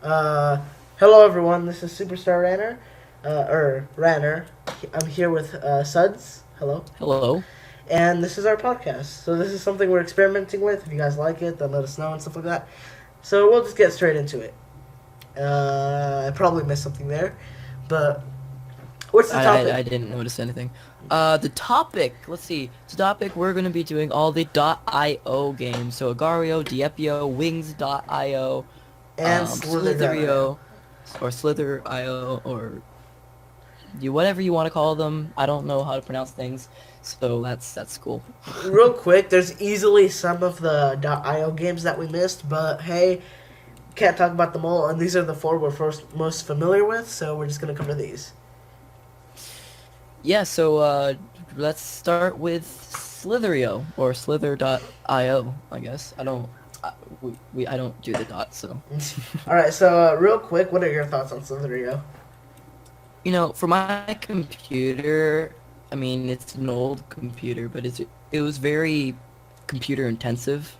Uh, Hello everyone. This is Superstar Ranner, Ranner. I'm here with Suds. Hello, Hello. and this is our podcast. So this is something we're experimenting with. If you guys like it, then let us know and stuff like that. So we'll just get straight into it. I probably missed something there, but what's the I, topic? I, I didn't notice anything. The topic, let's see. The topic, we're going to be doing all the .io games. So Agario, Diepio, Wings.io, And Slither.io. Slitherio, or Slither.io, or whatever you want to call them. I don't know how to pronounce things, so that's cool. Real quick, there's easily some of the .io games that we missed, but hey, can't talk about them all, and these are the four we're first most familiar with, so we're just gonna cover these. Yeah, so let's start with Slitherio, or Slither.io, I guess. I don't do the dot, so. All right, so real quick, what are your thoughts on Slitherio? For my computer, I mean, it's an old computer, but it was very computer intensive.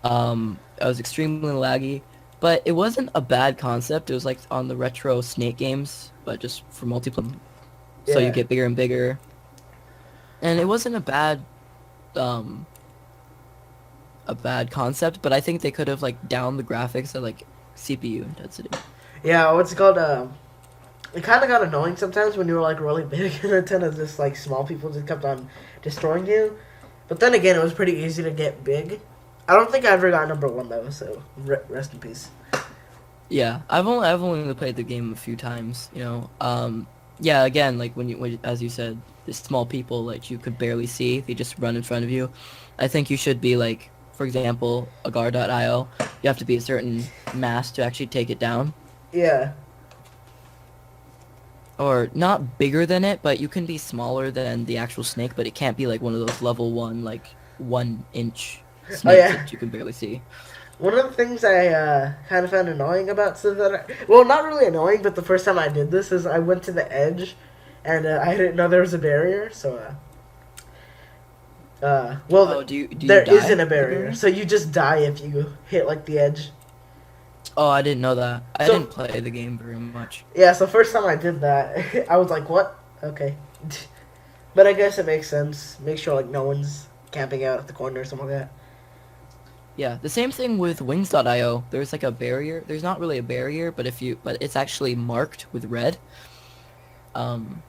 I was extremely laggy, but it wasn't a bad concept. It was like on the retro Snake games, but just for multiplayer. So you Yeah, get bigger and bigger, and it wasn't um a bad concept, but I think they could have like downed the graphics at like CPU intensity. yeah. What's it called? It kind of got annoying sometimes when you were like really big, and a ton of just like small people just kept on destroying you. But then again, it was pretty easy to get big. I don't think I ever got number one though, so rest in peace. Yeah, I've only played the game a few times, Yeah, again, like as you said, the small people like you could barely see, they just run in front of you. I think you should be like, for example, agar.io, you have to be a certain mass to actually take it down. Yeah, Or not bigger than it, but you can be smaller than the actual snake, but it can't be like one of those level 1 like 1 inch oh snakes yeah. that you can barely see. One of the things I kind of found annoying about Slither, well, not really annoying, but the first time I did this is I went to the edge, and I didn't know there was a barrier, so well, Oh, do you there die isn't a at the barrier, barrier? so you just die if you hit like the edge. Oh, I didn't know that. I So didn't play the game very much. yeah, so first time I did that, I was like, what? Okay, but I guess it makes sense. Make sure like no one's camping out at the corner or something like that. Yeah, the same thing with Wings.io. There's like a barrier. There's not really a barrier, but it's actually marked with red. Um,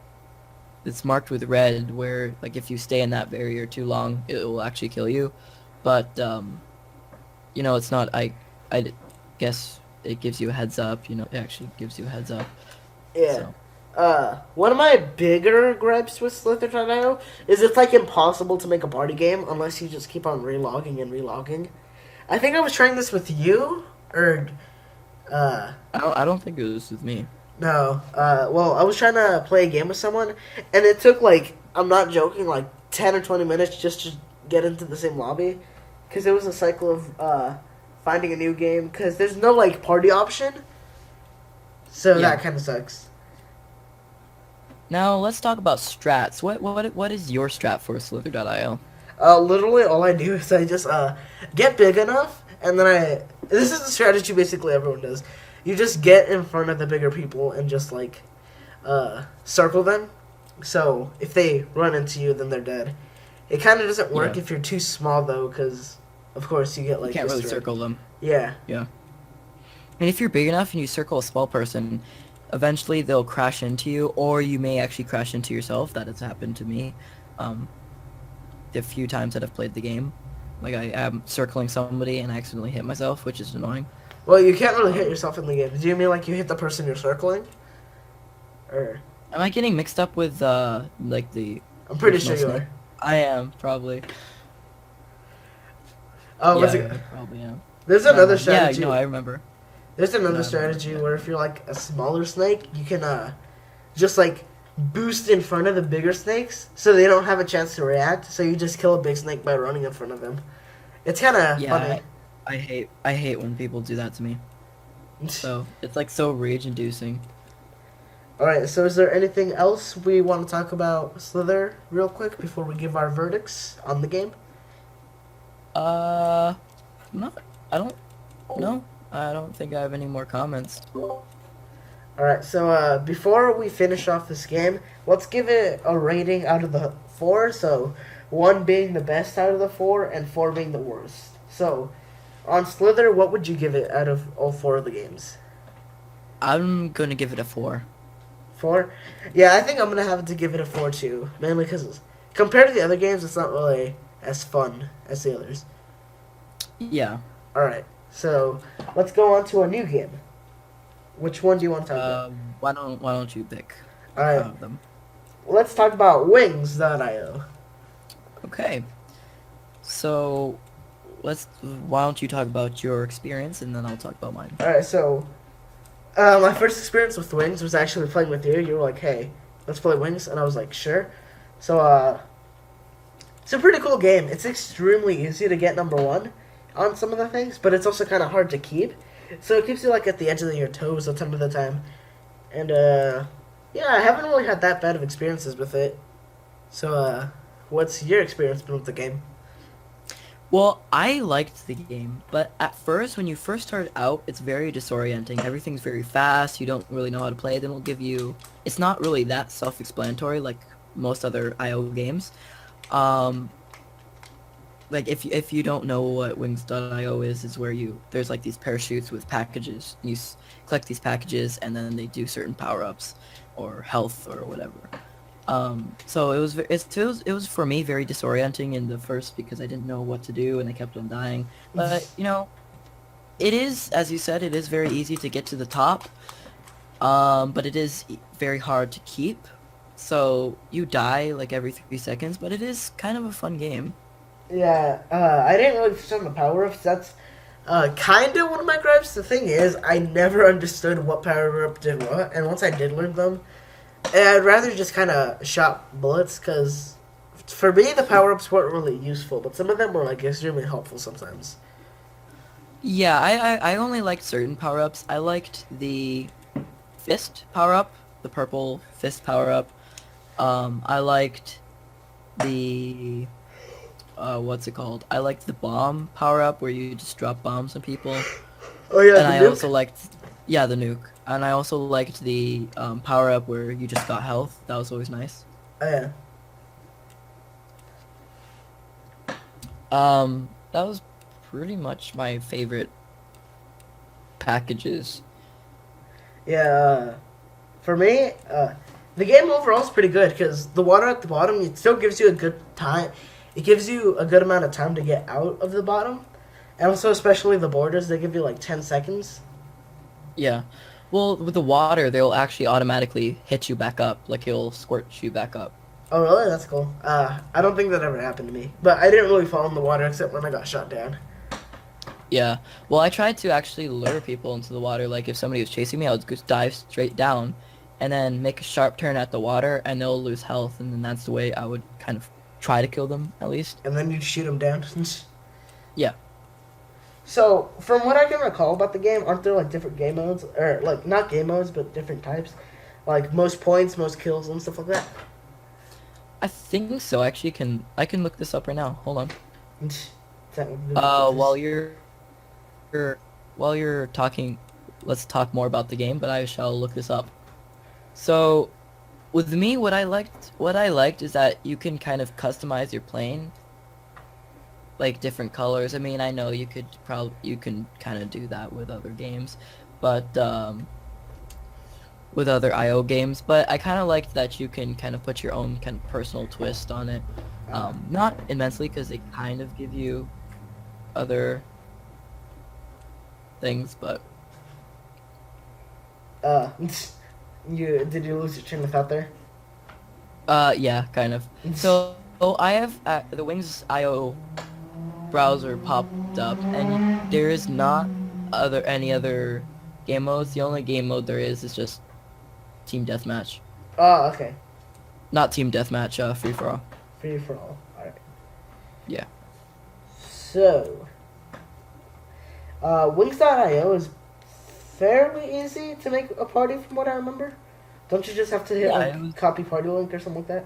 it's marked with red where like if you stay in that barrier too long, it will actually kill you. But it's not. Guess it gives you a heads up. It actually gives you a heads up. Yeah. So One of my bigger gripes with Slither.io is it's like impossible to make a party game unless you just keep on relogging and relogging. I think I was trying this with you, or uh, I don't think it was with me. no. Well, I was trying to play a game with someone, and it took like, I'm not joking, like 10 or 20 minutes just to get into the same lobby, because it was a cycle of finding a new game. Because there's no like party option, so Yeah. that kind of sucks. Now let's talk about strats. What is your strat for Slither.io? Literally, all I do is I just get big enough, and then I. This is the strategy basically everyone does. You just get in front of the bigger people and just like circle them. So if they run into you, then they're dead. It kind of doesn't work Yeah. if you're too small though, because of course you get You like can't really destroyed. circle them. Yeah, Yeah. And if you're big enough and you circle a small person, eventually they'll crash into you, or you may actually crash into yourself. That has happened to me. Um, the few times that I've played the game. Like I am circling somebody and I accidentally hit myself, which is annoying. well, you can't really hit Um, yourself in the game. Do you mean like you hit the person you're circling? Or am I getting mixed up with like the I'm pretty original sure you Snake? are. I am probably. Oh, Yeah, what's it? I probably am. There's Never another mind. Yeah, strategy. no, I remember. There's No, another I remember. strategy Yeah. where if you're like a smaller snake, you can just like boost in front of the bigger snakes so they don't have a chance to react. So you just kill a big snake by running in front of them. It's kind of Yeah, funny. I hate when people do that to me. So it's like so rage inducing. All right. So is there anything else we want to talk about Slither real quick before we give our verdicts on the game? Uh, not. I don't. No. I don't think I have any more comments. Alright, so before we finish off this game, let's give it a rating out of the 4. So, 1 being the best out of the 4, and 4 being the worst. So, on Slither, what would you give it out of all 4 of the games? I'm gonna give it a 4. 4? Yeah, I think I'm going to have to give it a 4 too. Mainly because compared to the other games, it's not really as fun as the others. Yeah. Alright, so let's go on to a new game. Which one do you want to talk about? Why don't you pick Alright, of them? let's talk about Wings.io. Okay. So, why don't you talk about your experience and then I'll talk about mine. Alright, so my first experience with Wings was actually playing with you. You were like, hey, let's play Wings. And I was like, sure. So, it's a pretty cool game. It's extremely easy to get number 1 on some of the things, but it's also kind of hard to keep. So it keeps you, like, at the edge of your toes a ton of the time. And, yeah, I haven't really had that bad of experiences with it. So, what's your experience been with the game? Well, I liked the game, but at first, when you first start out, it's very disorienting. Everything's very fast. You don't really know how to play it. They don't give you. It's not really that self-explanatory like most other IO games. Um, like if you don't know what Wings.io is where there's like these parachutes with packages. You collect these packages, and then they do certain power-ups or health or whatever. So it was for me very disorienting in the first because I didn't know what to do and I kept on dying. But it is, as you said, it is very easy to get to the top. But it is very hard to keep. So you die like every 3 seconds, but it is kind of a fun game. Yeah, I didn't really understand the power-ups. That's kind of one of my gripes. The thing is, I never understood what power-up did what, and once I did learn them, I'd rather just kind of shot bullets, because for me, the power-ups weren't really useful, but some of them were, like, extremely helpful sometimes. Yeah, I only liked certain power-ups. I liked the fist power-up, the purple fist power-up. I liked the what's it called? I liked the bomb power-up where you just drop bombs on people. Oh, yeah, And the I nuke? also liked, yeah, the nuke. And I also liked the power-up where you just got health. That was always nice. Oh, yeah. That was pretty much my favorite packages. Yeah, for me, the game overall is pretty good, because the water at the bottom, it still gives you a good time. It gives you a good amount of time to get out of the bottom. And also, especially the borders, they give you like 10 seconds. Yeah. Well, with the water, they'll actually automatically hit you back up. Like, it'll squirt you back up. Oh, really? That's cool. I don't think that ever happened to me. But I didn't really fall in the water except when I got shot down. Yeah. Well, I tried to actually lure people into the water. Like, if somebody was chasing me, I would just dive straight down and then make a sharp turn at the water, and they'll lose health. And then that's the way I would kind of try to kill them, at least. And then you shoot them down. Yeah. So, from what I can recall about the game, aren't there like different game modes? Or, like, not game modes, but different types? Like, most points, most kills, and stuff like that? I think so. Actually, I can look this up right now. Hold on. Uh, While you're talking, let's talk more about the game, but I shall look this up. So, with me, what I liked is that you can kind of customize your plane, like different colors. I mean, I know you can kind of do that with other games, but with other IO games, but I kind of liked that you can kind of put your own kind of personal twist on it. Not immensely, because they kind of give you other things, but did you lose your train of thought there? yeah, kind of. So I have the Wings IO browser popped up, and there is not any other game modes. The only game mode there is just team deathmatch. Oh, okay. Not team deathmatch, free for all. Free for all. Alright. Yeah. So, Wings.io is fairly easy to make a party from what I remember. Don't you just have to hit Yeah, copy party link or something like that?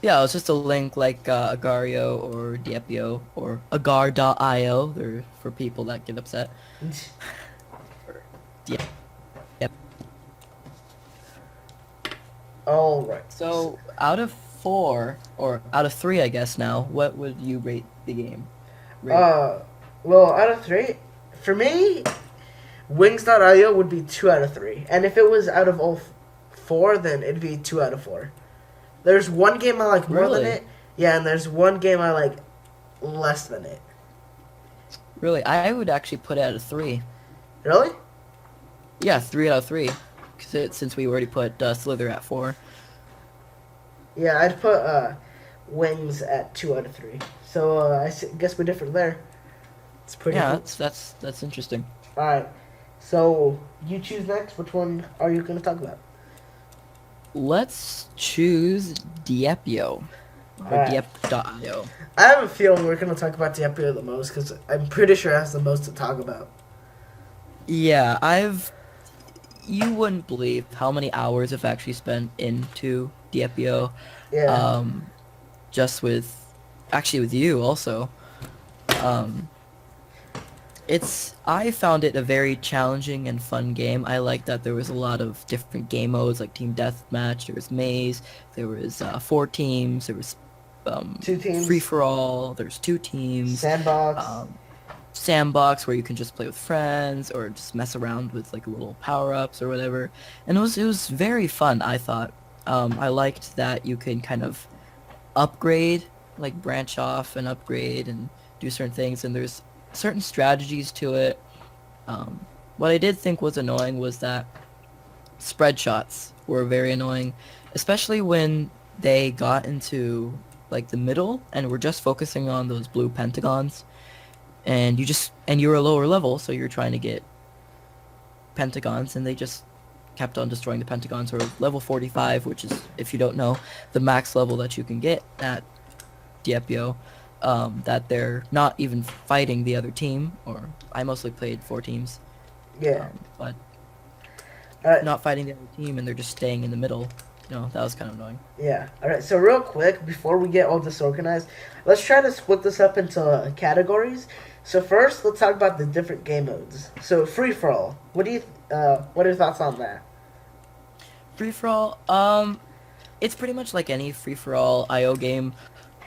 Yeah, it's just a link like Agario or Diepio or Agar.io. They're for people that get upset. Yeah. Yep. All right. So out of 4 or out of 3, I guess now, what would you rate the game? Well, out of 3, for me, Wings.io would be 2 out of 3, and if it was out of all 4, then it'd be 2 out of 4. There's one game I like more than Really? it, yeah, and there's one game I like less than it. Really, I would actually put it at a 3. Really? Yeah, 3 out of 3. Since we already put Slither at 4. Yeah, I'd put Wings at 2 out of 3. So guess we're different there. It's pretty. Yeah, cool. that's interesting. All right. So you choose next. Which one are you going to talk about? Let's choose Diepio. Or Alright. Diep.io. I have a feeling we're going to talk about Diepio the most because I'm pretty sure it has the most to talk about. Yeah, you wouldn't believe how many hours I've actually spent into Diepio. Yeah. Just with you also. I found it a very challenging and fun game. I like that there was a lot of different game modes like team deathmatch, there was maze, there was 4 teams, there was 2 teams. free for all, there's 2 teams, Sandbox. sandbox where you can just play with friends or just mess around with like little power-ups or whatever. And it was very fun, I thought. I liked that you can kind of upgrade, like branch off and upgrade and do certain things, and there's certain strategies to it. What I did think was annoying was that spread shots were very annoying, especially when they got into like the middle and were just focusing on those blue pentagons, and you're a lower level, so you're trying to get pentagons, and they just kept on destroying the pentagons. Or level 45, which is, if you don't know, the max level that you can get at Diepio. That they're not even fighting the other team, or I mostly played 4 teams. Yeah. But Alright. not fighting the other team, and they're just staying in the middle. That was kind of annoying. Yeah. All right. So real quick, before we get all disorganized, let's try to split this up into categories. So first, let's talk about the different game modes. So free for all. What are your thoughts on that? Free for all. It's pretty much like any free for all IO game.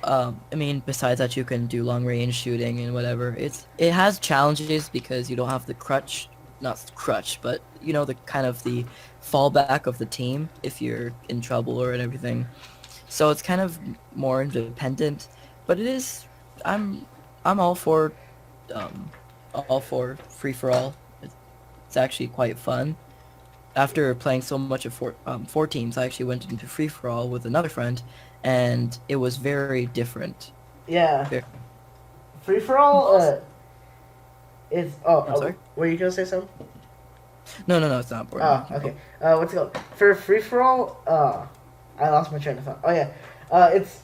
I mean, besides that, you can do long range shooting and whatever. It has challenges because you don't have the not crutch, but the kind of the fallback of the team if you're in trouble or everything. So it's kind of more independent, but it is. I'm all for free for all. It's actually quite fun. After playing so much of 4 teams, I actually went into free for all with another friend, and it was very different. Yeah. Very- Free for all. Is I'm sorry? Were you gonna say something? No, it's not boring. Oh, okay. What's it called? For free for all, I lost my train of thought. Oh yeah, it's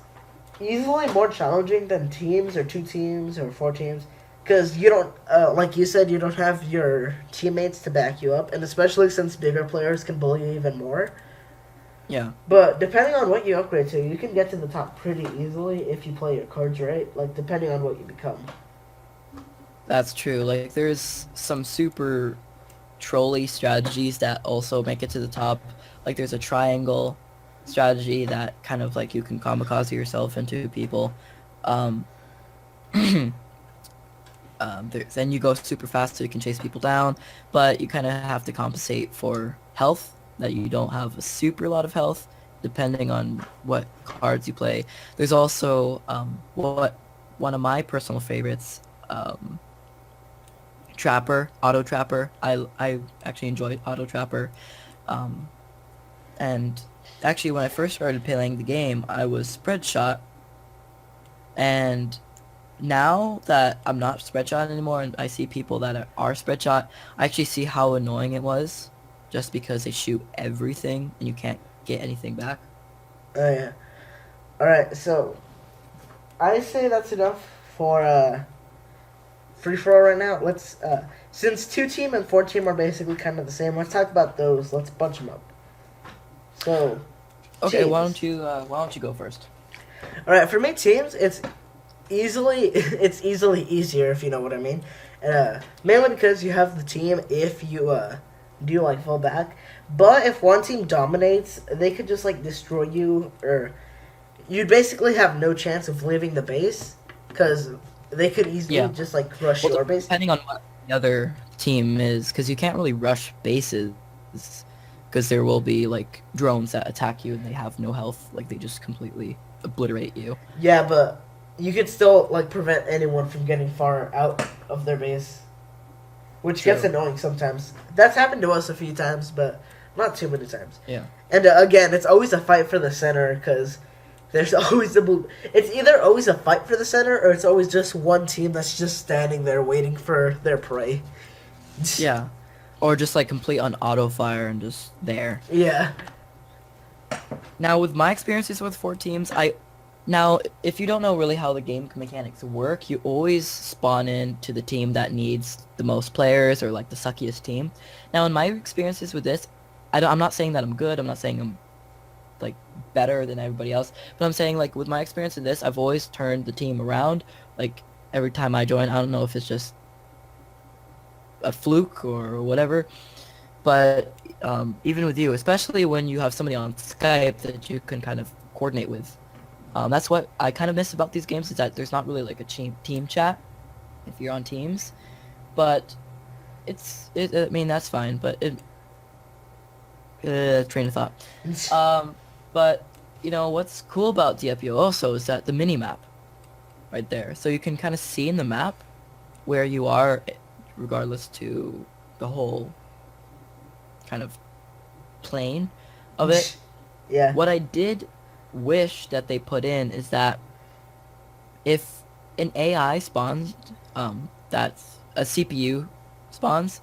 easily more challenging than teams or 2 teams or 4 teams, because you don't, like you said, you don't have your teammates to back you up, and especially since bigger players can bully you even more. Yeah. But depending on what you upgrade to, you can get to the top pretty easily if you play your cards right. Like depending on what you become. That's true. Like, there's some super trolly strategies that also make it to the top. Like, there's a triangle strategy that kind of like you can kamikaze yourself into people. Then you go super fast so you can chase people down, but you kind of have to compensate for health, that you don't have a super lot of health depending on what cards you play. There's also one of my personal favorites, Auto Trapper. I actually enjoy Auto Trapper. And actually when I first started playing the game, I was spread shot, and now that I'm not spread shot anymore and I see people that are spread shot, I actually see how annoying it was, just because they shoot everything and you can't get anything back. Oh yeah. Alright, so I say that's enough for free for all right now. Let's since 2 team and 4 team are basically kind of the same, let's talk about those. Let's bunch them up. So Okay, teams. why don't you go first? Alright, for me teams, it's easily easier, if you know what I mean. Mainly because you have the team if you do like fall back. But if one team dominates, they could just like destroy you, or you'd basically have no chance of leaving the base because they could easily Yeah. just like rush Well, your base. depending on what the other team is, because you can't really rush bases, because there will be like drones that attack you and they have no health, like they just completely obliterate you. Yeah, but you could still like prevent anyone from getting far out of their base, which gets True. annoying sometimes. That's happened to us a few times, but not too many times. Yeah. And again, it's always a fight for the center because there's always a blue. It's either always a fight for the center or it's always just one team that's just standing there waiting for their prey. Yeah. Or just like complete on auto fire and just there. Yeah. Now, with my experiences with 4 teams, now if you don't know really how the game mechanics work, you always spawn in to the team that needs the most players or like the suckiest team. Now, in my experiences with this, I'm not saying that I'm good. I'm not saying I'm like better than everybody else, but I'm saying like with my experience in this, I've always turned the team around. Like every time I join, I don't know if it's just a fluke or whatever, but even with you, especially when you have somebody on Skype that you can kind of coordinate with, that's what I kind of miss about these games, is that there's not really like a team chat if you're on teams, but I mean, that's fine, but train of thought. But you know what's cool about DFU also is that the mini map right there, so you can kind of see in the map where you are, regardless to the whole kind of plane of it. Yeah. What I did wish that they put in is that if an AI spawns, that's a CPU spawns,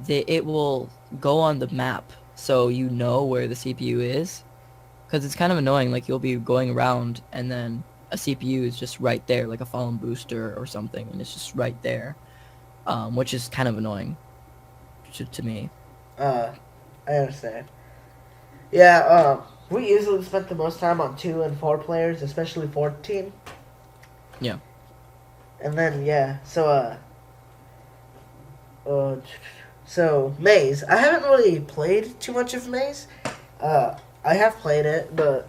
it will go on the map so you know where the CPU is, because it's kind of annoying. Like you'll be going around and then a CPU is just right there, like a fallen booster or something, and it's just right there, which is kind of annoying to me. I understand. Yeah, we usually spent the most time on 2 and 4 players, especially 14. Yeah. And then, yeah, so Maze. I haven't really played too much of Maze. I have played it, but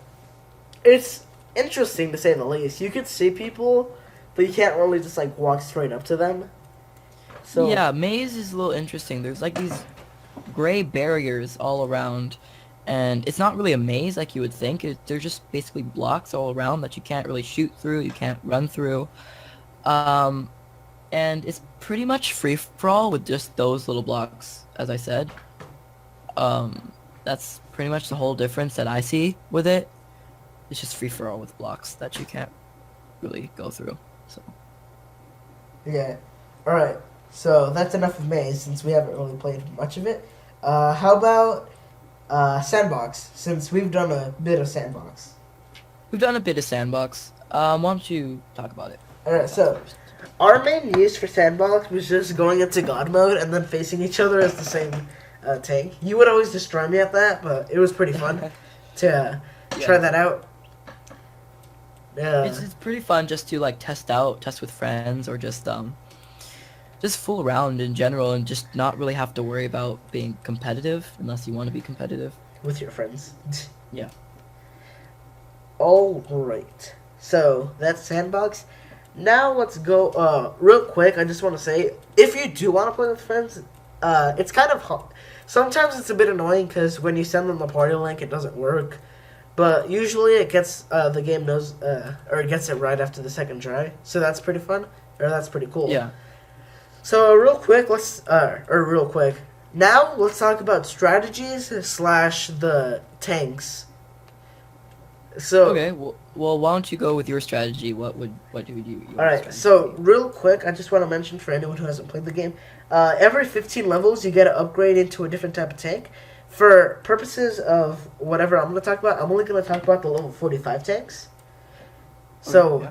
it's interesting to say the least. You could see people, but you can't really just like walk straight up to them. So Yeah, maze is a little interesting. There's like these gray barriers all around, and it's not really a maze like you would think. They're just basically blocks all around that you can't really shoot through, you can't run through. And it's pretty much free-for-all with just those little blocks, as I said. That's pretty much the whole difference that I see with it. It's just free-for-all with blocks that you can't really go through. So yeah. All right. So that's enough of Maze since we haven't really played much of it. How about Sandbox? Since we've done a bit of Sandbox. we've done a bit of sandbox. Why don't you talk about it? All right. So our main use for Sandbox was just going into God mode and then facing each other as the same tank. You would always destroy me at that, but it was pretty fun to try that out. It's pretty fun just to like test with friends, or just fool around in general and just not really have to worry about being competitive unless you want to be competitive. With your friends. Yeah. All right. So that's Sandbox. Now let's go. Real quick, I just want to say, if you do want to play with friends, it's kind of hard. Sometimes it's a bit annoying because when you send them the party link, it doesn't work. But usually it gets the game knows or it gets it right after the second try. So that's pretty fun, or that's pretty cool. Yeah. So real quick, now let's talk about strategies / the tanks. So Okay. Well, why don't you go with your strategy? What do you? all right. So real quick, I just want to mention for anyone who hasn't played the game, every 15 levels you get to upgrade into a different type of tank. For purposes of whatever I'm going to talk about, I'm only going to talk about the level 45 tanks. So, yeah.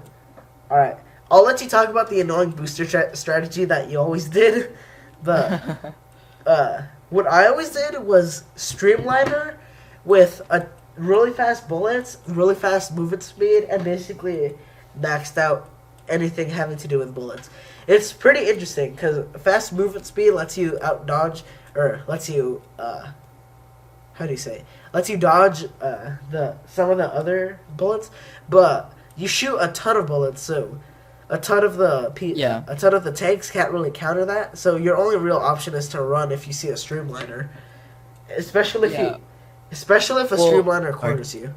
all right. I'll let you talk about the annoying booster strategy that you always did. But what I always did was Streamliner with a really fast bullets, really fast movement speed, and basically maxed out anything having to do with bullets. It's pretty interesting because fast movement speed lets you out dodge, or lets you how do you say? Lets you dodge the some of the other bullets, but you shoot a ton of bullets, so a ton of Yeah. a ton of the tanks can't really counter that. So your only real option is to run if you see a streamliner, especially if Yeah. especially if a Well, streamliner sorry. corners you.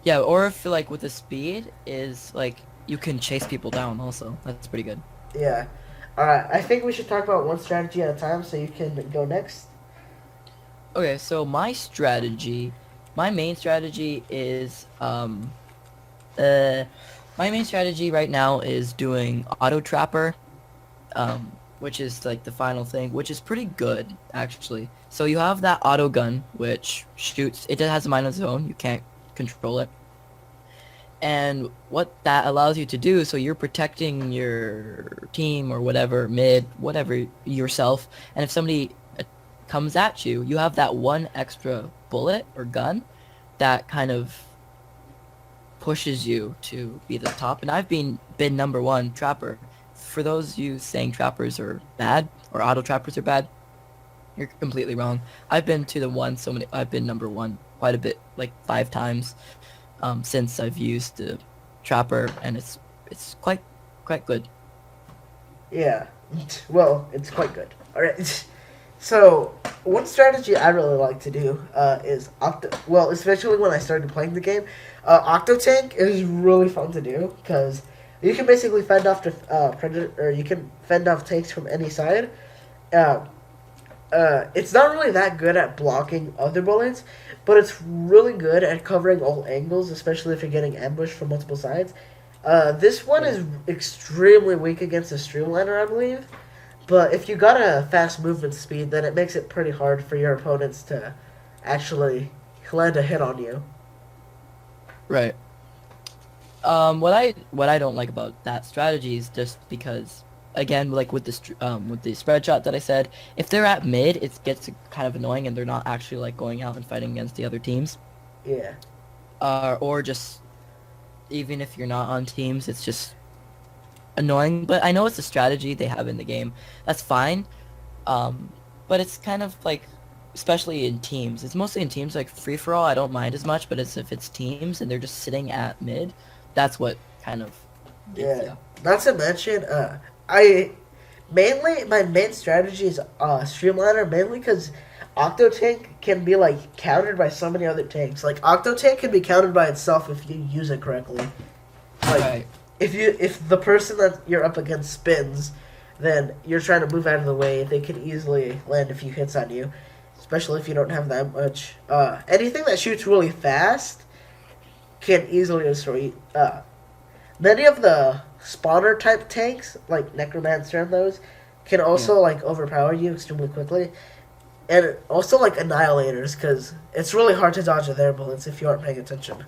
Yeah, or if like with the speed is like you can chase people down also. That's pretty good. Yeah. All right. I think we should talk about one strategy at a time, so you can go next. Okay, so my main strategy is my main strategy right now is doing auto trapper, which is like the final thing, which is pretty good actually. So you have that auto gun which shoots. It has a mind of its own. You can't control it. And what that allows you to do, so you're protecting your team or whatever, mid, whatever, yourself, and if somebody comes at you, you have that one extra bullet or gun that kind of pushes you to be the top. And I've been number one trapper. For those of you saying trappers are bad or auto trappers are bad, you're completely wrong. I've been to the one so many. I've been number one quite a bit, like 5 times, since I've used the trapper, and it's quite good. Yeah. Well, it's quite good. All right. So one strategy I really like to do is Well, especially when I started playing the game, Octo Tank is really fun to do because you can basically fend off the predator, or you can fend off tanks from any side. Uh, it's not really that good at blocking other bullets, but it's really good at covering all angles, especially if you're getting ambushed from multiple sides. This one is extremely weak against a streamliner, I believe. But if you got a fast movement speed, then it makes it pretty hard for your opponents to actually land a hit on you. Right. What I don't like about that strategy is just because, again, like with with the spread shot that I said, if they're at mid, it gets kind of annoying, and they're not actually like going out and fighting against the other teams. Yeah. Or just even if you're not on teams, it's just annoying. But I know it's a strategy they have in the game. That's fine. But it's kind of like, especially in teams. It's mostly in teams like free for all. I don't mind as much, but it's if it's teams and they're just sitting at mid, that's what kind of gets Yeah. you. Not to mention, I mainly my main strategy is streamliner, mainly because Octo Tank can be like countered by so many other tanks. Like Octo Tank can be countered by itself if you use it correctly. Like Right. if the person that you're up against spins, then you're trying to move out of the way. They can easily land a few hits on you, especially if you don't have that much. Anything that shoots really fast can easily destroy you. Many of the spawner type tanks, like Necromancer and those, can also like overpower you extremely quickly, and also like Annihilators, because it's really hard to dodge their bullets if you aren't paying attention.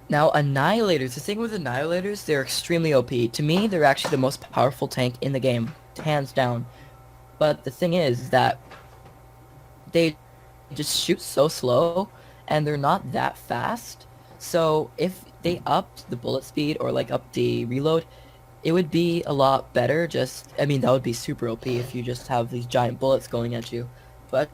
Now, Annihilators, the thing with Annihilators, they're extremely OP. To me, they're actually the most powerful tank in the game, hands down. But the thing is that they just shoot so slow, and they're not that fast. So if they upped the bullet speed or like up the reload, it would be a lot better. I mean, that would be super OP if you just have these giant bullets going at you. But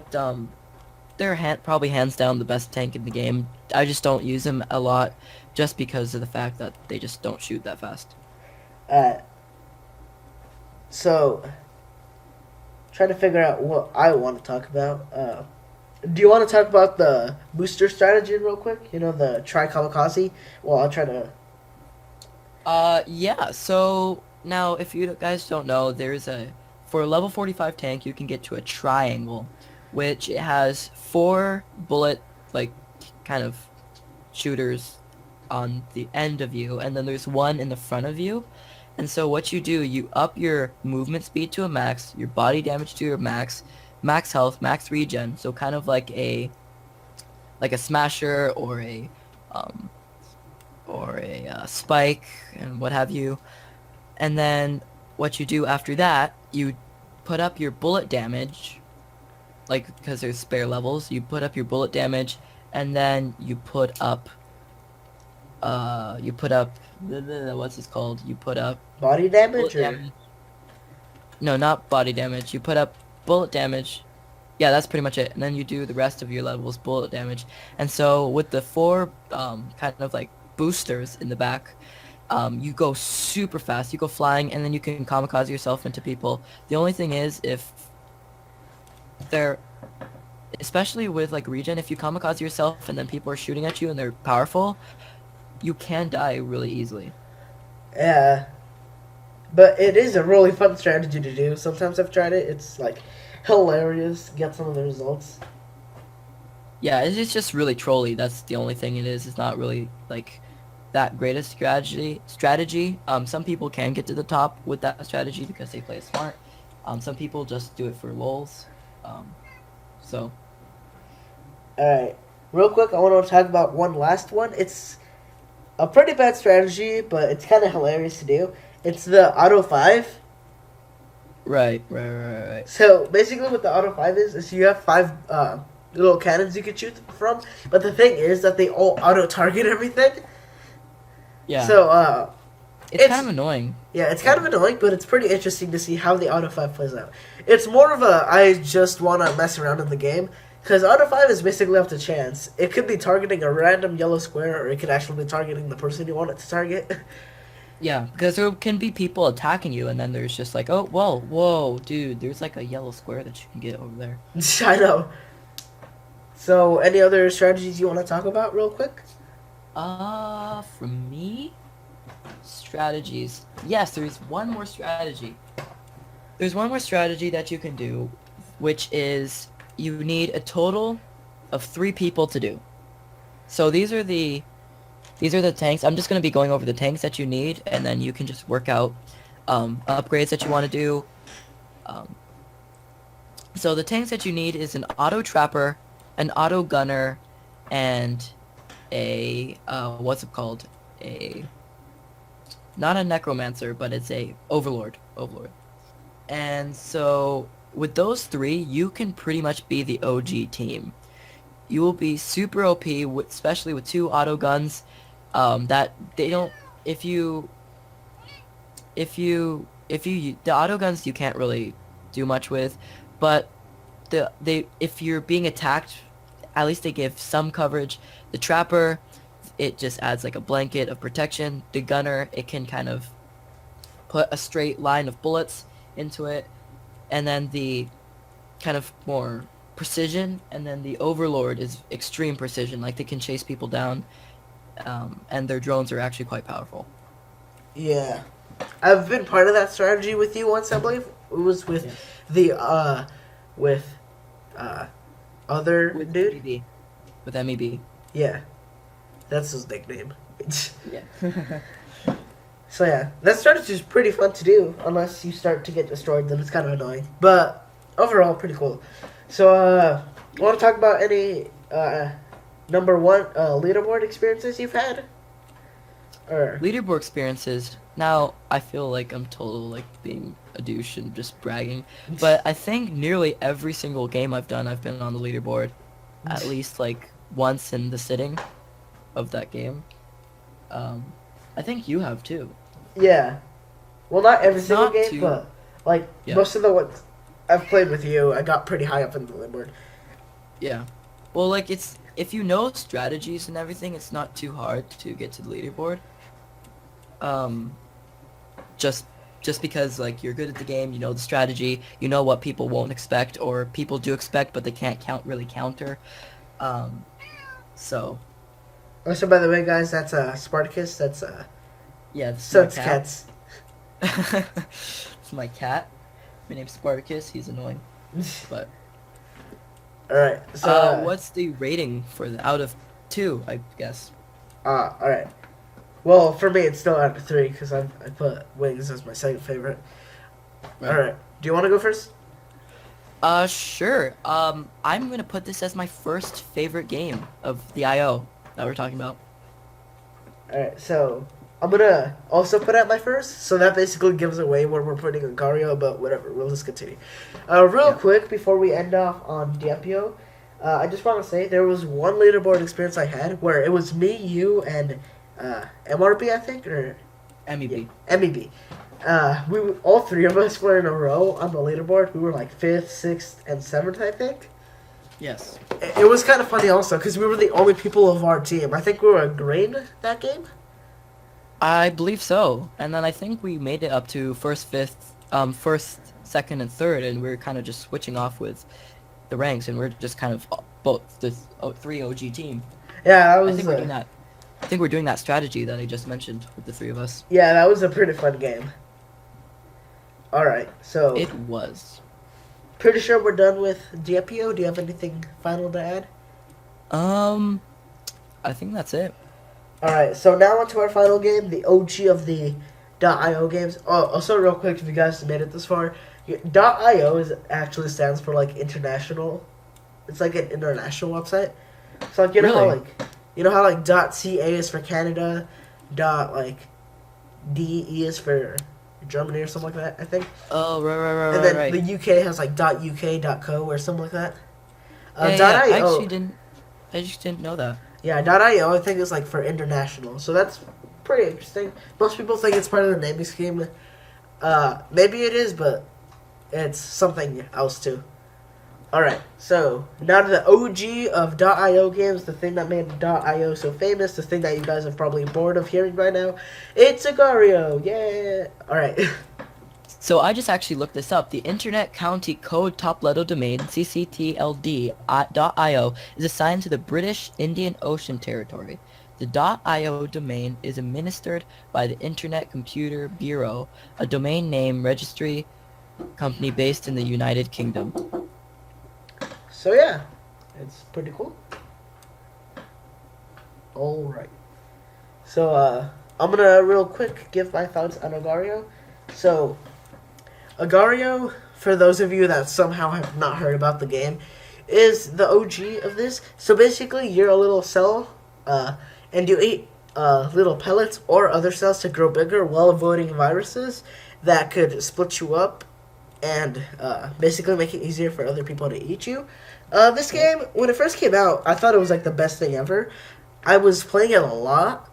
they're probably hands down the best tank in the game. I just don't use them a lot, just because of the fact that they just don't shoot that fast. Uh, so, trying to figure out what I want to talk about. Do you want to talk about the booster strategy real quick? You know, the try kamikaze? Well, I'll try to. Yeah, so now if you guys don't know, for a level 45 tank, you can get to a triangle, which it has 4 bullet, like, kind of shooters on the end of you, and then there's 1 in the front of you. And so what you do, you up your movement speed to a max, your body damage to your max, max health, max regen, so kind of like a smasher or a spike and what have you. And then what you do after that, you put up your bullet damage, like, because there's spare levels, you put up your bullet damage, and then you put up You put up what's this called? You put up Body damage bullet or damage. No, not body damage. You put up bullet damage. Yeah, that's pretty much it. And then you do the rest of your levels bullet damage. And so with the four kind of like boosters in the back, you go super fast. You go flying, and then you can kamikaze yourself into people. The only thing is, if they're, especially with like regen, if you kamikaze yourself and then people are shooting at you and they're powerful, you can die really easily. yeah. But it is a really fun strategy to do. Sometimes I've tried it. It's like hilarious. Get some of the results. Yeah, it's just really trolly. That's the only thing it is. It's not really like that greatest strategy. Some people can get to the top with that strategy because they play it smart. Some people just do it for lols. So Alright. Real quick, I want to talk about one last one. It's a pretty bad strategy, but it's kind of hilarious to do. It's the Auto 5. right. So basically what the Auto 5 is you have 5 little cannons you can shoot from. But the thing is that they all auto-target everything. Yeah. So, it's kind of annoying. Yeah, it's kind of annoying, but it's pretty interesting to see how the Auto 5 plays out. It's more of a, I just want to mess around in the game, because Auto 5 is basically up to chance. It could be targeting a random yellow square, or it could actually be targeting the person you want it to target. Yeah, because there can be people attacking you, and then there's just like, oh, whoa, dude, there's like a yellow square that you can get over there. I know. So, any other strategies you want to talk about real quick? For me, strategies. Yes, there's one more strategy. There's one more strategy that you can do, which is you need a total of 3 people to do. So these are the tanks. I'm just going to be going over the tanks that you need, and then you can just work out upgrades that you want to do. So the tanks that you need is an auto trapper, an auto gunner, and a what's it called? Not a necromancer, but it's a overlord. And so with those 3, you can pretty much be the OG team. You will be super OP, especially with 2 auto guns. That they don't. The auto guns you can't really do much with, but if you're being attacked, at least they give some coverage. The trapper, it just adds like a blanket of protection. The gunner, it can kind of put a straight line of bullets into it, and then the kind of more precision, and then the overlord is extreme precision, like they can chase people down, and their drones are actually quite powerful. Yeah. I've been part of that strategy with you once, I believe. It was with other With dude. MEB. With MEB. Yeah. That's his nickname. Yeah. So yeah, that strategy is pretty fun to do, unless you start to get destroyed, then it's kind of annoying. But overall, pretty cool. So, want to talk about any number 1 leaderboard experiences you've had? Or Leaderboard experiences. Now, I feel like I'm totally like being a douche and just bragging, but I think nearly every single game I've done, I've been on the leaderboard, at least like once in the sitting of that game. I think you have too. Yeah. Well, not every It's single not game, too- but like Yeah. most of the ones I've played with you, I got pretty high up in the leaderboard. Yeah. Well, like it's if you know strategies and everything, it's not too hard to get to the leaderboard. Just because like you're good at the game, you know the strategy, you know what people won't expect or people do expect, but they can't really counter. So Also, by the way, guys, that's Spartacus. That's yeah, it's Suds my cats. It's my cat. My name's Spartacus. He's annoying, but All right. So what's the rating for the out of 2? I guess. all right. Well, for me, it's still out of 3 because I put Wings as my second favorite. Right. All right. Do you want to go first? Sure. I'm gonna put this as my first favorite game of the IO that we're talking about. All right. So I'm gonna also put out my first. So that basically gives away where we're putting Ongario, but whatever. We'll just continue. Real quick before we end off on Diepio, I just want to say there was one leaderboard experience I had where it was me, you, and MRB, I think, or MEB. MEB. All three of us were in a row on the leaderboard. We were like 5th, 6th, and 7th, I think. Yes. It was kind of funny also because we were the only people of our team. I think we were green that game. I believe so. And then I think we made it up to first, second, and third, and we are kind of just switching off with the ranks, and we're just kind of both the 3 OG team. Yeah, that was. I think we're doing that. I think we're doing that strategy that I just mentioned with the 3 of us. Yeah, that was a pretty fun game. All right, so It was. pretty sure we're done with GPO. Do you have anything final to add? I think that's it. All right, so now on to our final game, the OG of the .io games. Oh, also real quick, if you guys made it this far, .io actually stands for like international. It's like an international website. So like you know how like .ca is for Canada, .de is for Germany or something like that, I think. Oh, right. And then right. the UK has like .uk, .co or something like that. Yeah, .io. I just didn't know that. Yeah, .io I think is like for international, so that's pretty interesting. Most people think it's part of the naming scheme. Maybe it is, but it's something else too. Alright, so now to the OG of .io games, the thing that made .io so famous, the thing that you guys are probably bored of hearing right now. It's Agario, yeah! Alright. So I just actually looked this up. The Internet County Code Top Level Domain, ccTLD.io, is assigned to the British Indian Ocean Territory. The .io domain is administered by the Internet Computer Bureau, a domain name registry company based in the United Kingdom. So yeah, it's pretty cool. Alright. So, I'm gonna real quick give my thoughts on Agario. So, Agario, for those of you that somehow have not heard about the game, is the OG of this. So basically, you're a little cell, and you eat little pellets or other cells to grow bigger while avoiding viruses that could split you up and basically make it easier for other people to eat you. This game, when it first came out, I thought it was like the best thing ever. I was playing it a lot.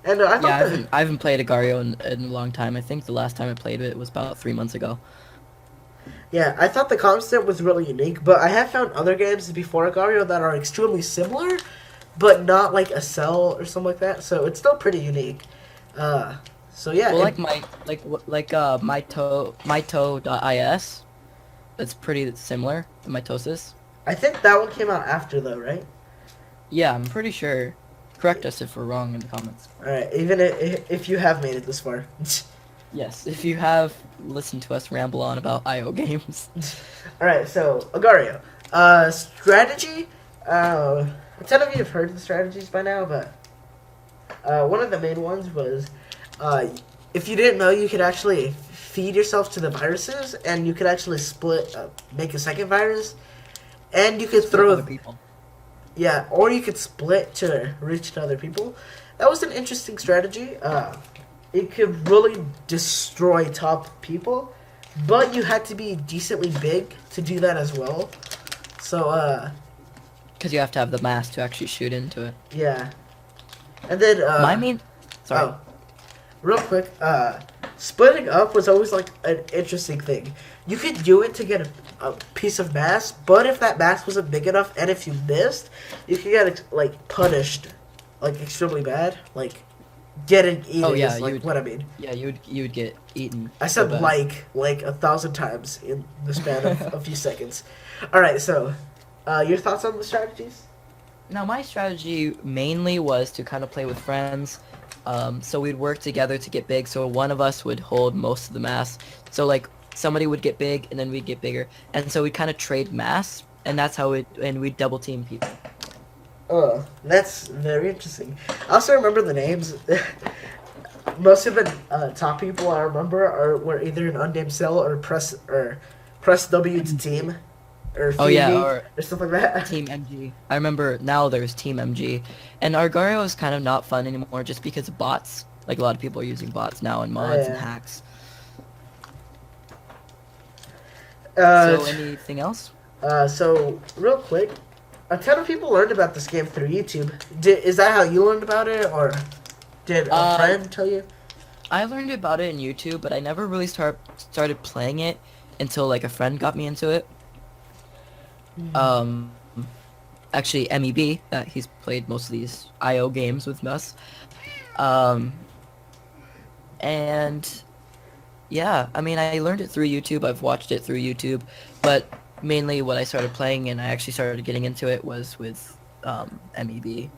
And I thought I haven't played Agario in a long time. I think the last time I played it was about 3 months ago. Yeah, I thought the concept was really unique, but I have found other games before Agario that are extremely similar, but not like a cell or something like that. So it's still pretty unique. So yeah. Well, Mito.is, it's pretty similar to mitosis. I think that one came out after though, right? Yeah, I'm pretty sure. Correct us if we're wrong in the comments. All right, even if you have made it this far. Yes, if you have listened to us ramble on about IO games. All right, so Agario, strategy. A ton of you have heard of the strategies by now, but one of the main ones was, if you didn't know, you could actually feed yourself to the viruses, and you could actually make a second virus, and you could throw other people. Yeah, or you could split to reach to other people. That was an interesting strategy. It could really destroy top people, but you had to be decently big to do that as well. So, because you have to have the mass to actually shoot into it. yeah. And then, sorry. Oh, real quick, splitting up was always like an interesting thing. You could do it to get a piece of mass, but if that mass wasn't big enough, and if you missed, you could get like punished, like extremely bad, like getting eaten. Oh yeah, is like what I mean. Yeah, you would get eaten. I said like 1,000 times in the span of a few seconds. All right, so your thoughts on the strategies? Now, my strategy mainly was to kind of play with friends. So we'd work together to get big. So one of us would hold most of the mass. So like somebody would get big and then we'd get bigger. And so we'd kind of trade mass, and that's how we'd double team people. Oh, that's very interesting. I also remember the names. Most of the top people I remember were either an unnamed cell or press W to team. Or or stuff like that. Team MG. I remember now there's Team MG. And Argario is kind of not fun anymore just because of bots. Like a lot of people are using bots now and mods and hacks. So anything else? So real quick, a ton of people learned about this game through YouTube. Is that how you learned about it, or? Did a Uh, friend tell you? I learned about it in YouTube, but I never really started playing it until like a friend got me into it. Um, actually, MEB, that he's played most of these IO games with us. Um, and yeah, I mean, I learned it through YouTube. I've watched it through YouTube, but mainly what I started playing and I actually started getting into it was with MEB,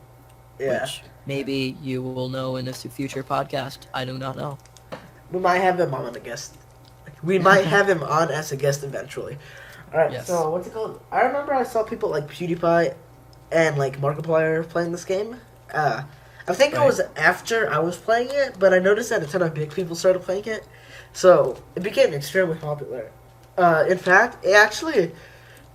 Yeah. which maybe you will know in a future podcast. I do not know. We might have him on a guest. We might have him on as a guest eventually. Alright, Yes. so what's it called? I remember I saw people like PewDiePie and like Markiplier playing this game. I think it Right. was after I was playing it, but I noticed that a ton of big people started playing it. So it became extremely popular. In fact, it actually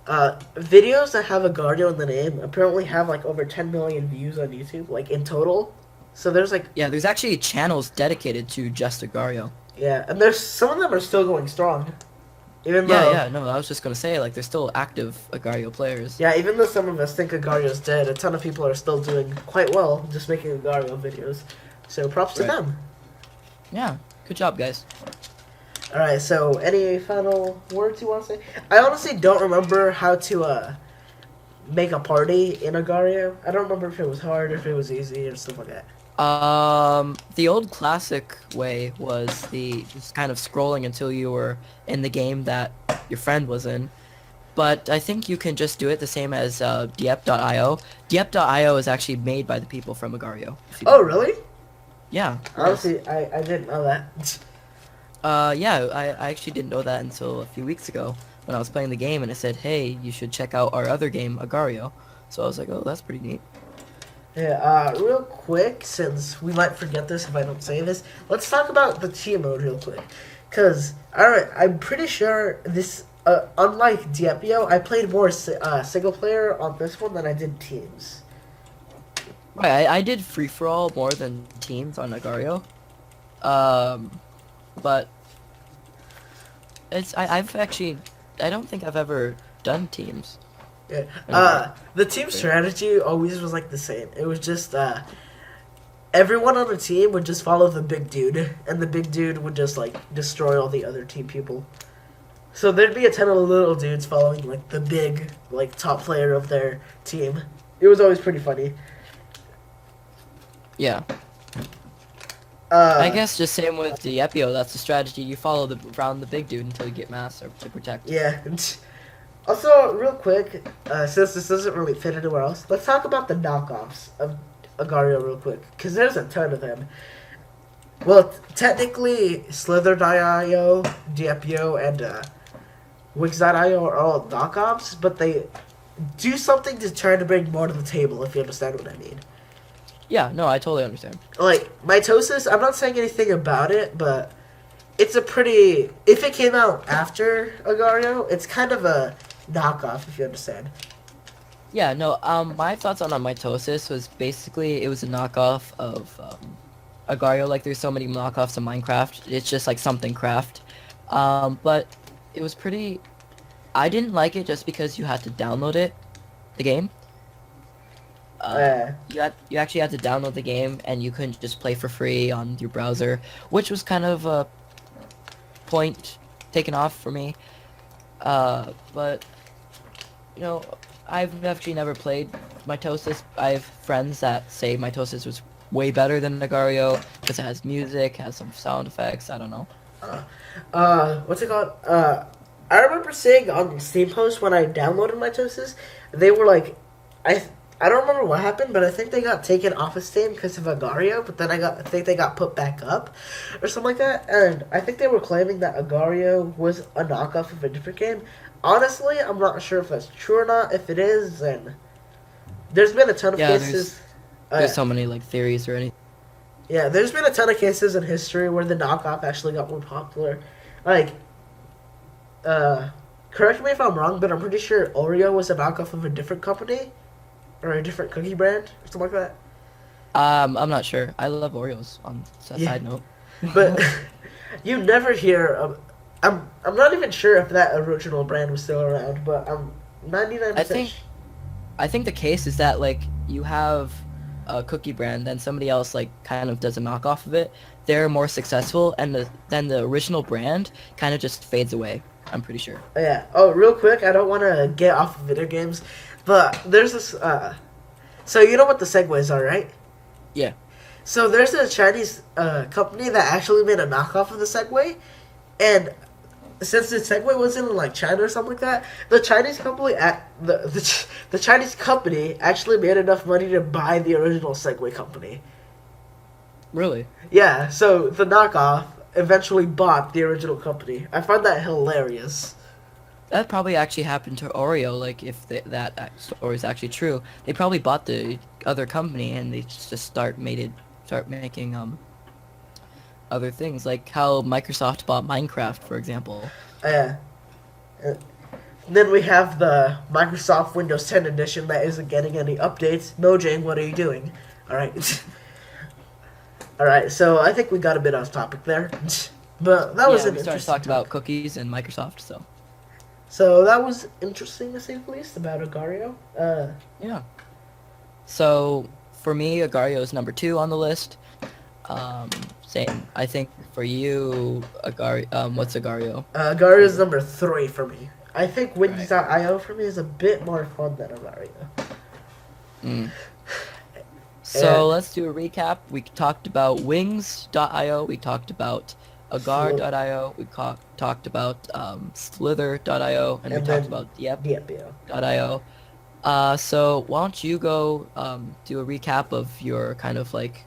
videos that have Agario in the name apparently have like over 10 million views on YouTube, like in total. So there's like Yeah, there's actually channels dedicated to just Agario. yeah, and there's some of them are still going strong, even Yeah, though yeah, no, I was just gonna say, like, there's still active Agario players. yeah, even though some of us think Agario's dead, a ton of people are still doing quite well just making Agario videos. So props to Right. them. Yeah, good job, guys. All right, so any final words you want to say? I honestly don't remember how to make a party in Agario. I don't remember if it was hard, or if it was easy, or stuff like that. The old classic way was just kind of scrolling until you were in the game that your friend was in. But I think you can just do it the same as Diep.io. Diep.io is actually made by the people from Agario. Oh, really? Yeah. Honestly, I didn't know that. Yeah, I actually didn't know that until a few weeks ago when I was playing the game and it said, hey, you should check out our other game, Agario. So I was like, oh, that's pretty neat. Yeah, real quick, since we might forget this if I don't say this, let's talk about the team mode real quick. Because, alright, I'm pretty sure this, unlike Diepio, I played more single player on this one than I did teams. Right, I did free-for-all more than teams on Agario. But I've actually, I don't think I've ever done teams. Yeah. The team strategy always was like the same. It was just everyone on the team would just follow the big dude, and the big dude would just like destroy all the other team people. So there'd be a ton of little dudes following like the big like top player of their team. It was always pretty funny. Yeah. I guess just same with the Epio, that's the strategy. You follow around the big dude until you get mass or to protect. Yeah. Also, real quick, since this doesn't really fit anywhere else, let's talk about the knockoffs of Agario real quick, because there's a ton of them. Well, technically, Slither.io, Diepio, and Wix.io are all knockoffs, but they do something to try to bring more to the table, if you understand what I mean. Yeah, no, I totally understand. Like, Mitosis, I'm not saying anything about it, but it's a pretty... If it came out after Agario, it's kind of a knockoff, if you understand. Yeah, no, my thoughts on Mitosis was basically it was a knockoff of Agario. Like, there's so many knockoffs of Minecraft. It's just like something craft. But it was pretty... I didn't like it just because you had to download it, the game. You actually had to download the game, and you couldn't just play for free on your browser, which was kind of a point taken off for me. But you know, I've actually never played Mitosis. I have friends that say Mitosis was way better than Agario because it has music, has some sound effects. I don't know. What's it called? I remember seeing on Steam post when I downloaded Mitosis, they were like, I don't remember what happened, but I think they got taken off of Steam because of Agario, but then I think they got put back up, or something like that, and I think they were claiming that Agario was a knockoff of a different game. Honestly, I'm not sure if that's true or not. If it is, then there's been a ton of cases. There's so many like theories or anything. Yeah, there's been a ton of cases in history where the knockoff actually got more popular. Like, correct me if I'm wrong, but I'm pretty sure Oreo was a knockoff of a different company. Or a different cookie brand, or something like that. I'm not sure. I love Oreos. On a side note, But you never hear of. I'm not even sure if that original brand was still around, but I'm 99%. I think the case is that like you have cookie brand, then somebody else like kind of does a knockoff of it, they're more successful, and then the original brand kind of just fades away. I'm pretty sure. Yeah. Oh, real quick, I don't want to get off of video games, but there's this. So you know what the Segways are, right? Yeah. So there's a Chinese company that actually made a knockoff of the Segway, and since the Segway was in like China or something like that, the Chinese company the Chinese company actually made enough money to buy the original Segway company. Really? Yeah, so the knockoff eventually bought the original company. I find that hilarious. That probably actually happened to Oreo. Like, if that story is actually true, they probably bought the other company and they just start making other things, like how Microsoft bought Minecraft, for example. Yeah. Then we have the Microsoft Windows 10 edition that isn't getting any updates. Mojang, what are you doing? All right. All right. So I think we got a bit off topic there, but that was Yeah, an we started interesting talking about cookies and Microsoft, so. So that was interesting to say the least about Agario. Yeah. So for me, Agario is number 2 on the list. Same. I think for you, what's Agario? Agario is number 3 for me. I think Wings.io for me is a bit more fun than Agario. Mm. So let's do a recap. We talked about Wings.io. We talked about Agar.io. We talked about Slither.io, and we talked about Diep.io. So why don't you go do a recap of your kind of like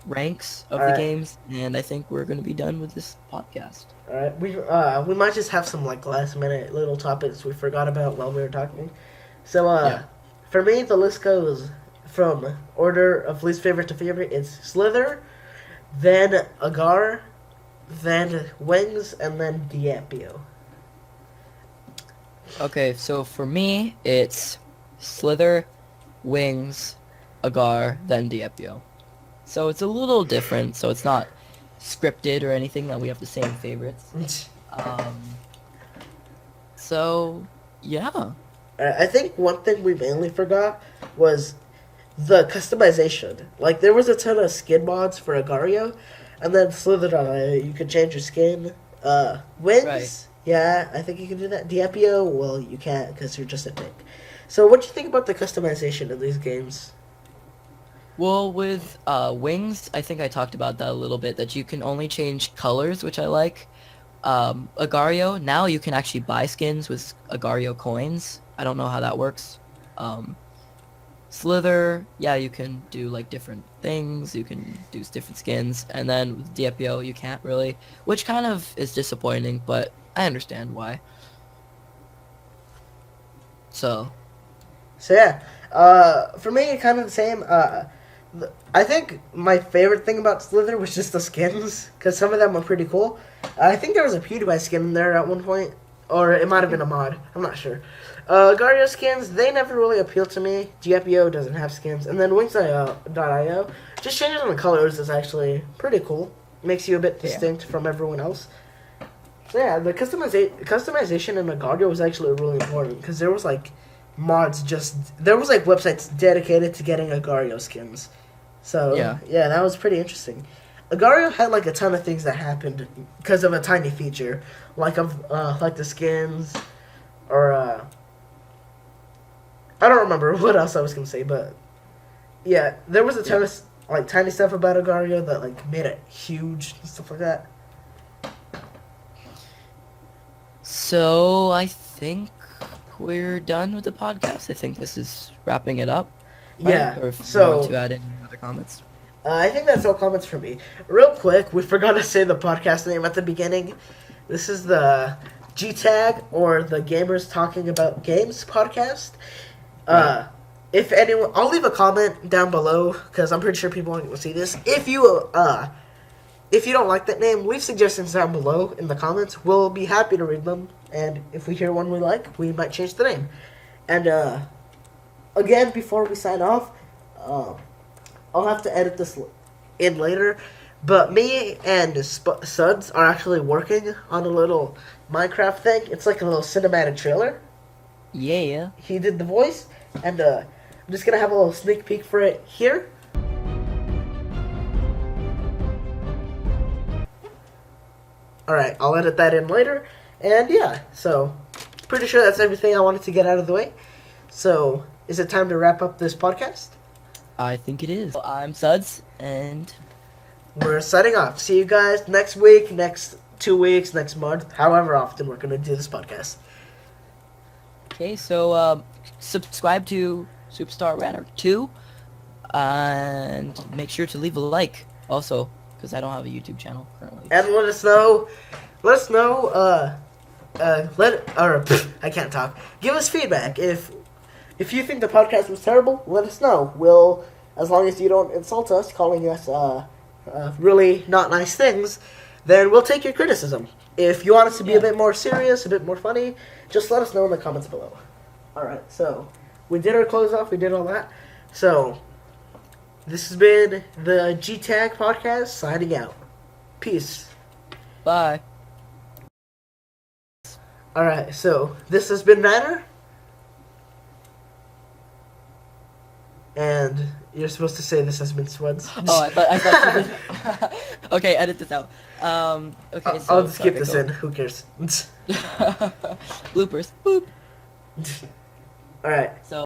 ranks of the games, and I think we're gonna be done with this podcast. All right, we might just have some like last minute little topics we forgot about while we were talking. So for me, the list goes from order of least favorite to favorite. It's Slither, then Agar, then Wings, and then Diepio. Okay, so for me, it's Slither, Wings, Agar, then Diepio. So it's a little different, so it's not scripted or anything that we have the same favorites. So, yeah. I think one thing we mainly forgot was the customization. Like, there was a ton of skin mods for Agario, and then Slither.io, you could change your skin. Wings, yeah, I think you can do that. Diepio, well, you can't because you're just a dick. So what do you think about the customization of these games? Well, with Wings, I think I talked about that a little bit, that you can only change colors, which I like. Agario, now you can actually buy skins with Agario coins. I don't know how that works. Slither, yeah, you can do like different things, you can do different skins, and then with Diepio you can't really, which kind of is disappointing, but I understand why. So yeah, for me, kind of the same. I think my favorite thing about Slither was just the skins, because some of them were pretty cool. I think there was a PewDiePie skin in there at one point, or it might have been a mod. I'm not sure. Gario skins, they never really appealed to me. Diepio doesn't have skins. And then Wings.io, just changing the colors is actually pretty cool. Makes you a bit distinct from everyone else. So yeah, the customization in Agario was actually really important, because there was like mods there was like websites dedicated to getting Agario skins. So yeah, that was pretty interesting. Agario had like a ton of things that happened because of a tiny feature, like the skins, or I don't remember what else I was gonna say, but yeah, there was a ton of like tiny stuff about Agario that like made it huge and stuff like that. So I think we're done with the podcast. I think this is wrapping it up. Right? Yeah. Or if so you want to add any other comments. I think that's all comments for me. Real quick, we forgot to say the podcast name at the beginning. This is the GTAG, or the Gamers Talking About Games podcast. If anyone, I'll leave a comment down below, because I'm pretty sure people aren't going to see this. If you don't like that name, leave suggestions down below in the comments. We'll be happy to read them, and if we hear one we like, we might change the name. And again, before we sign off, I'll have to edit this in later, but me and Suds are actually working on a little Minecraft thing. It's like a little cinematic trailer. Yeah. He did the voice, and I'm just gonna have a little sneak peek for it here. Alright, I'll edit that in later. And yeah, so pretty sure that's everything I wanted to get out of the way. So, is it time to wrap up this podcast? I think it is. I'm Suds, and We're signing off. See you guys next week, next 2 weeks, next month, however often we're going to do this podcast. okay, so subscribe to Superstar Runner 2, and make sure to leave a like also, because I don't have a YouTube channel currently. And let us know, I can't talk. Give us feedback. If you think the podcast was terrible, let us know. We'll, as long as you don't insult us, calling us, really not nice things, then we'll take your criticism. If you want us to be a bit more serious, a bit more funny, just let us know in the comments below. Alright, so, we did our close off, we did all that. So, this has been the GTAG podcast, signing out. Peace. Bye. Alright, so, this has been Manor. And you're supposed to say this has been Suds. Oh, I thought you did. Okay, edit this out. Okay, so I'll just keep this in. Who cares? Bloopers. Boop. Alright. So